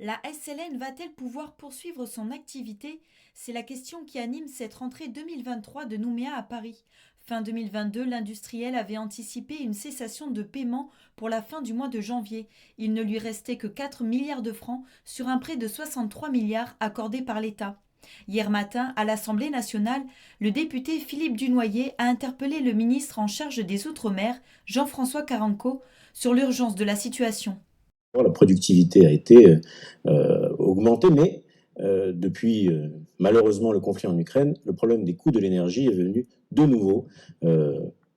La SLN va-t-elle pouvoir poursuivre son activité? C'est la question qui anime cette rentrée 2023 de Nouméa à Paris. Fin 2022, l'industriel avait anticipé une cessation de paiement pour la fin du mois de janvier. Il ne lui restait que 4 milliards de francs sur un prêt de 63 milliards accordé par l'État. Hier matin, à l'Assemblée nationale, le député Philippe Dunoyer a interpellé le ministre en charge des Outre-mer, Jean-François Carenco, sur l'urgence de la situation. La productivité a été augmentée, mais depuis malheureusement le conflit en Ukraine, le problème des coûts de l'énergie est venu de nouveau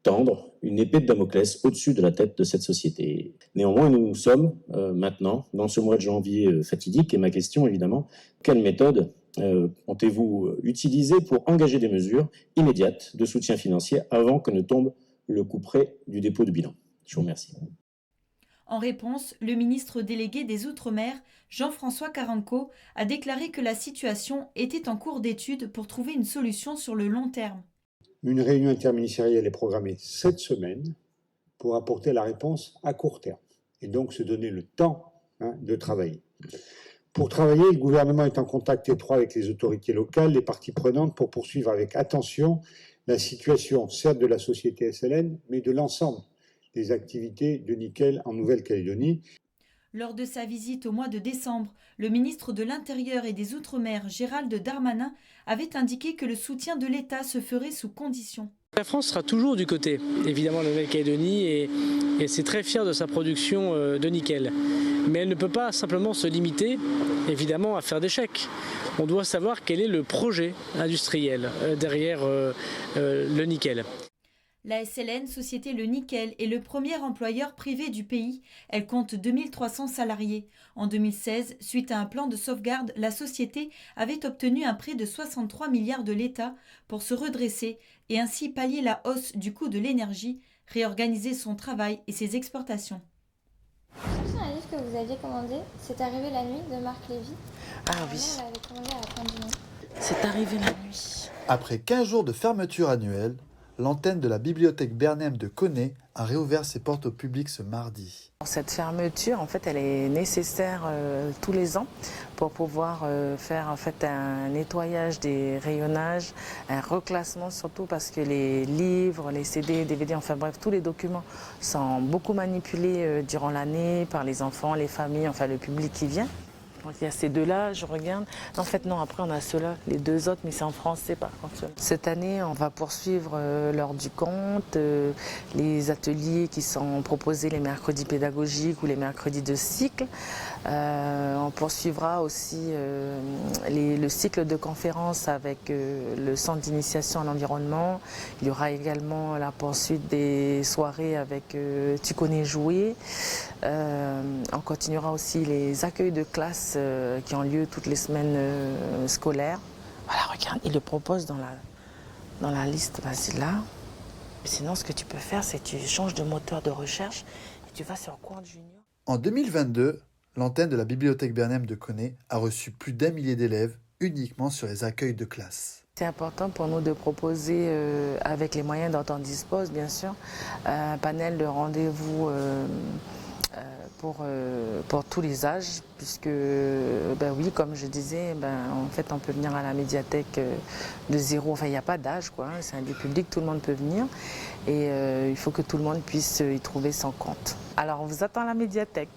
tendre une épée de Damoclès au-dessus de la tête de cette société. Néanmoins, nous sommes maintenant dans ce mois de janvier fatidique, et ma question évidemment, quelle méthode comptez-vous utiliser pour engager des mesures immédiates de soutien financier avant que ne tombe le couperet du dépôt de bilan? Je vous remercie. En réponse, le ministre délégué des Outre-mer, Jean-François Carenco, a déclaré que la situation était en cours d'étude pour trouver une solution sur le long terme. Une réunion interministérielle est programmée cette semaine pour apporter la réponse à court terme et donc se donner le temps de travailler. Pour travailler, le gouvernement est en contact étroit avec les autorités locales, les parties prenantes, pour poursuivre avec attention la situation, certes de la société SLN, mais de l'ensemble des activités de nickel en Nouvelle-Calédonie. Lors de sa visite au mois de décembre, le ministre de l'Intérieur et des Outre-mer, Gérald Darmanin, avait indiqué que le soutien de l'État se ferait sous conditions. La France sera toujours du côté, évidemment, de la Nouvelle-Calédonie et c'est très fier de sa production de nickel. Mais elle ne peut pas simplement se limiter, évidemment, à faire des chèques. On doit savoir quel est le projet industriel derrière le nickel. La SLN, société Le Nickel, est le premier employeur privé du pays. Elle compte 2300 salariés. En 2016, suite à un plan de sauvegarde, la société avait obtenu un prêt de 63 milliards de l'État pour se redresser et ainsi pallier la hausse du coût de l'énergie, réorganiser son travail et ses exportations. C'est un livre que vous aviez commandé, C'est arrivé la nuit de Marc Lévy. Ah oui. On l'avait commandé à la fin du mois. C'est arrivé la nuit. Après 15 jours de fermeture annuelle, l'antenne de la bibliothèque Bernheim de Koné a réouvert ses portes au public ce mardi. Cette fermeture, en fait, elle est nécessaire tous les ans pour pouvoir faire en fait un nettoyage des rayonnages, un reclassement surtout parce que les livres, les CD, DVD, enfin bref, tous les documents sont beaucoup manipulés durant l'année par les enfants, les familles, enfin le public qui vient. Donc il y a ces deux-là, je regarde. En fait, non, après on a ceux-là, les deux autres, mais c'est en français par contre. Cette année, on va poursuivre l'heure du conte, les ateliers qui sont proposés les mercredis pédagogiques ou les mercredis de cycle. On poursuivra aussi le cycle de conférences avec le centre d'initiation à l'environnement. Il y aura également la poursuite des soirées avec Tu connais jouer. On continuera aussi les accueils de classe qui ont lieu toutes les semaines scolaires. Voilà, regarde, il le propose dans la liste, vas-y là. Sinon, ce que tu peux faire, c'est que tu changes de moteur de recherche et tu vas sur Quant Junior. En 2022, l'antenne de la bibliothèque Bernheim de Koné a reçu plus d'1 millier d'élèves uniquement sur les accueils de classe. C'est important pour nous de proposer, avec les moyens dont on dispose, bien sûr, un panel de rendez-vous pour tous les âges, puisque, ben oui, comme je disais, en fait, on peut venir à la médiathèque de zéro, enfin, il n'y a pas d'âge, quoi, hein, c'est un lieu public, tout le monde peut venir, et il faut que tout le monde puisse y trouver son compte. Alors, on vous attend à la médiathèque.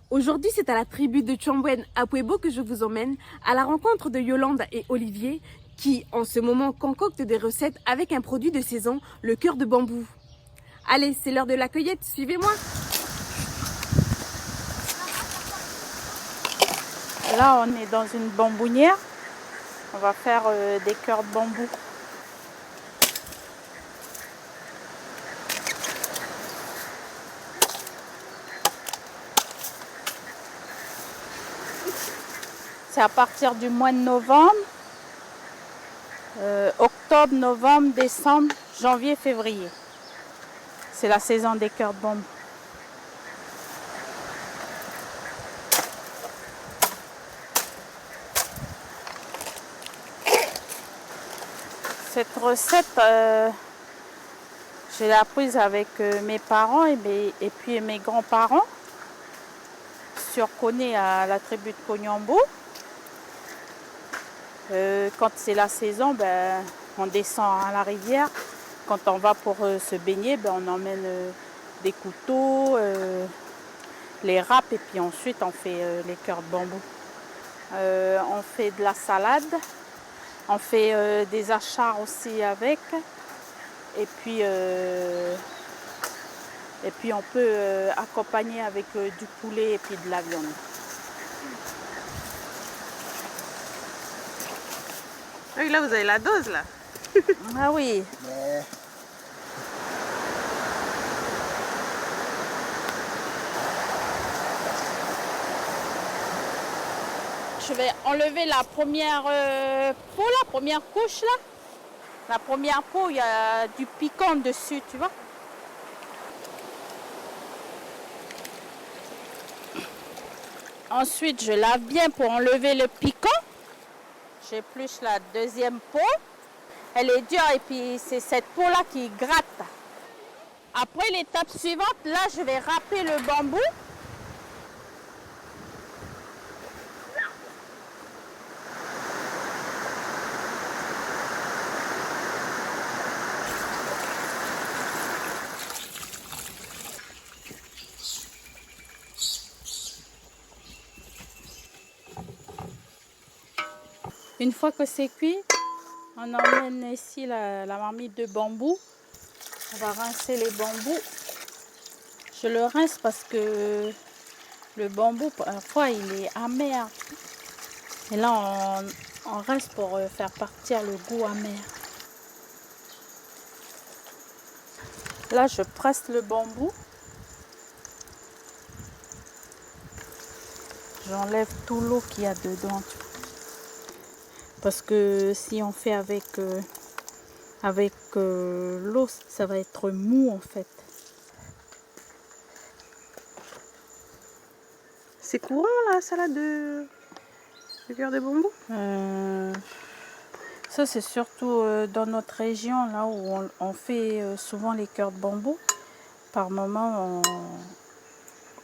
Aujourd'hui, c'est à la tribu de Chambouène à Puebo que je vous emmène à la rencontre de Yolande et Olivier qui, en ce moment, concoctent des recettes avec un produit de saison, le cœur de bambou. Allez, c'est l'heure de la cueillette, suivez-moi. Là, on est dans une bambouinière. On va faire des cœurs de bambou. C'est à partir du mois de novembre, octobre, novembre, décembre, janvier, février. C'est la saison des cœurs de bambou. Cette recette, je l'ai apprise avec mes parents et puis mes grands-parents sur Koné à la tribu de Konyambo. Quand c'est la saison, on descend à la rivière. Quand on va pour se baigner, on emmène des couteaux, les râpes et puis ensuite on fait les cœurs de bambou. On fait de la salade, on fait des achars aussi avec et puis on peut accompagner avec du poulet et puis de la viande. Oui, là vous avez la dose là. Ah oui. Je vais enlever la première peau, la première couche là. La première peau, il y a du piquant dessus, tu vois. Ensuite, je lave bien pour enlever le piquant. J'épluche la deuxième peau. Elle est dure et puis c'est cette peau-là qui gratte. Après, l'étape suivante, là, je vais râper le bambou. Une fois que c'est cuit, on emmène ici la marmite de bambou. On va rincer les bambous. Je le rince parce que le bambou, parfois, il est amer. Et là, on rince pour faire partir le goût amer. Là, je presse le bambou. J'enlève tout l'eau qu'il y a dedans. Parce que si on fait avec l'eau, ça va être mou en fait. C'est courant la salade de cœur de bambou? Ça c'est surtout dans notre région, là où on fait souvent les cœurs de bambou. Par moment,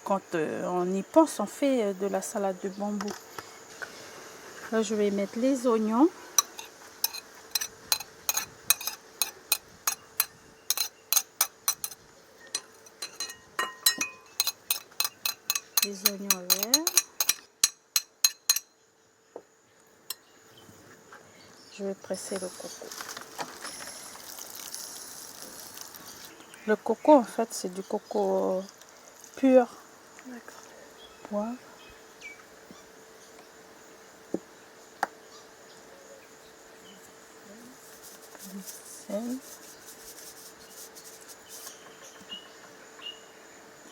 quand on y pense, on fait de la salade de bambou. Là, je vais mettre les oignons. Les oignons verts. Je vais presser le coco. Le coco, en fait, c'est du coco pur. D'accord. Poivre.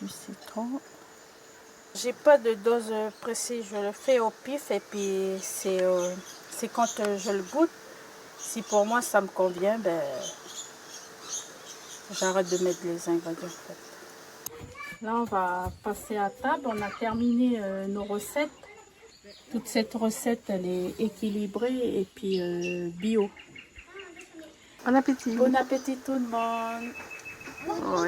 Du citron. J'ai pas de dose précise, je le fais au pif et puis c'est quand je le goûte. Si pour moi ça me convient, j'arrête de mettre les ingrédients. En fait. Là on va passer à table, on a terminé nos recettes. Toute cette recette elle est équilibrée et puis bio. Bon appétit. Bon appétit tout le monde. Oh,